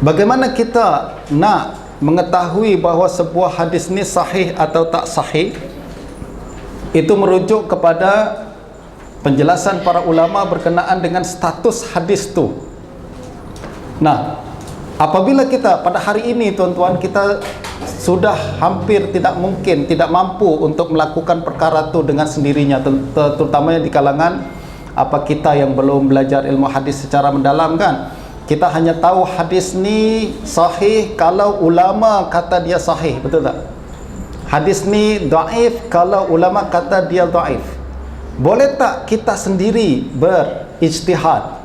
Bagaimana kita nak mengetahui bahawa sebuah hadis ni sahih atau tak sahih? Itu merujuk kepada penjelasan para ulama berkenaan dengan status hadis tu. Nah, apabila kita pada hari ini tuan-tuan, kita sudah hampir tidak mungkin, tidak mampu untuk melakukan perkara tu dengan sendirinya, terutamanya di kalangan kita yang belum belajar ilmu hadis secara mendalam kan. Kita hanya tahu hadis ni sahih kalau ulama kata dia sahih, betul tak? Hadis ni dhaif kalau ulama kata dia dhaif. Boleh tak kita sendiri berijtihad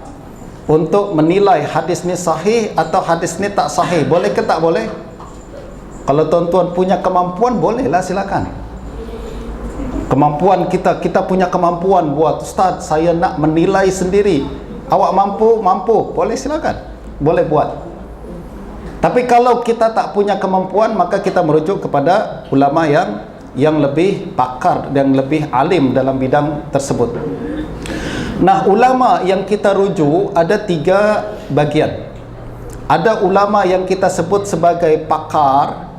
untuk menilai hadis ni sahih atau hadis ni tak sahih? Boleh ke tak boleh? Kalau tuan-tuan punya kemampuan, bolehlah, silakan. Kemampuan kita punya kemampuan buat, Ustaz, saya nak menilai sendiri. Awak mampu? Mampu. Boleh, silakan. Boleh buat. Tapi kalau kita tak punya kemampuan, maka kita merujuk kepada ulama yang lebih pakar dan lebih alim dalam bidang tersebut. Nah, ulama yang kita rujuk ada 3 bagian. Ada ulama yang kita sebut sebagai pakar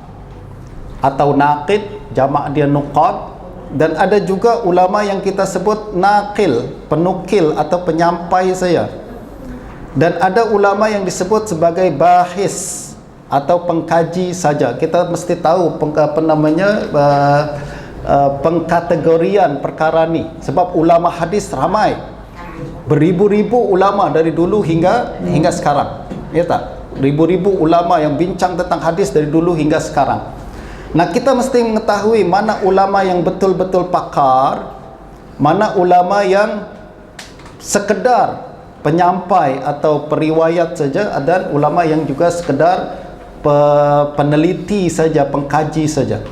atau naqid, jamak dia nuqad. Dan ada juga ulama yang kita sebut naqil, penukil atau penyampai saja. Dan ada ulama yang disebut sebagai bahis atau pengkaji saja. Kita mesti tahu pengkategorian perkara ni. Sebab ulama hadis ramai, beribu-ribu ulama dari dulu hingga sekarang, ya tak? Ribu-ribu ulama yang bincang tentang hadis dari dulu hingga sekarang. Nah, kita mesti mengetahui mana ulama yang betul-betul pakar, mana ulama yang sekedar penyampai atau periwayat saja, dan ulama yang juga sekedar peneliti saja, pengkaji saja.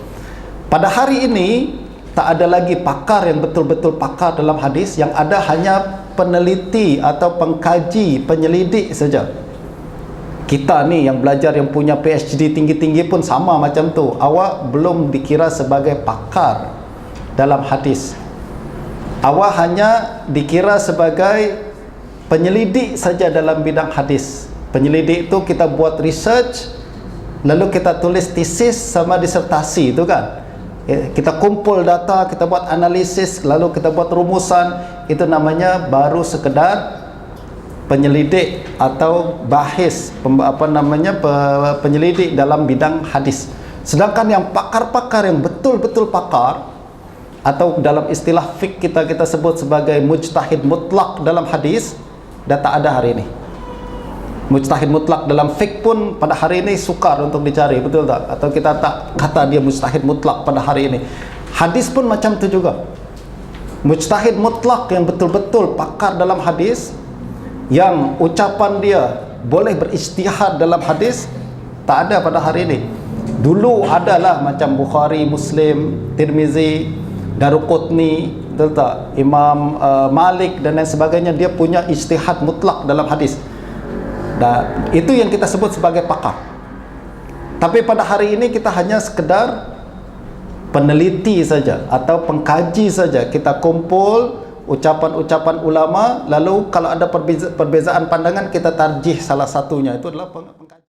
Pada hari ini tak ada lagi pakar yang betul-betul pakar dalam hadis, yang ada hanya peneliti atau pengkaji, penyelidik saja. Kita ni yang belajar, yang punya PhD tinggi-tinggi pun sama macam tu. Awak belum dikira sebagai pakar dalam hadis. Awak hanya dikira sebagai penyelidik saja dalam bidang hadis. Penyelidik itu kita buat research, lalu kita tulis tesis sama disertasi, itu kan. Kita kumpul data, kita buat analisis, lalu kita buat rumusan. Itu namanya baru sekedar penyelidik atau bahis, penyelidik dalam bidang hadis. Sedangkan yang pakar-pakar, yang betul-betul pakar, atau dalam istilah fiqh kita sebut sebagai mujtahid mutlak dalam hadis, dah tak ada hari ini. Mujtahid mutlak dalam fiqh pun pada hari ini sukar untuk dicari, betul tak? Atau kita tak kata dia mujtahid mutlak pada hari ini. Hadis pun macam tu juga. Mujtahid mutlak yang betul-betul pakar dalam hadis, yang ucapan dia boleh berijtihad dalam hadis, tak ada pada hari ini. Dulu adalah macam Bukhari, Muslim, Tirmizi, Daruqutni, betul tak? Imam Malik dan lain sebagainya, dia punya ijtihad mutlak dalam hadis. Dan itu yang kita sebut sebagai pakar. Tapi pada hari ini kita hanya sekedar peneliti saja atau pengkaji saja. Kita kumpul ucapan-ucapan ulama, lalu kalau ada perbezaan pandangan, kita tarjih salah satunya. Itu adalah pengkajian.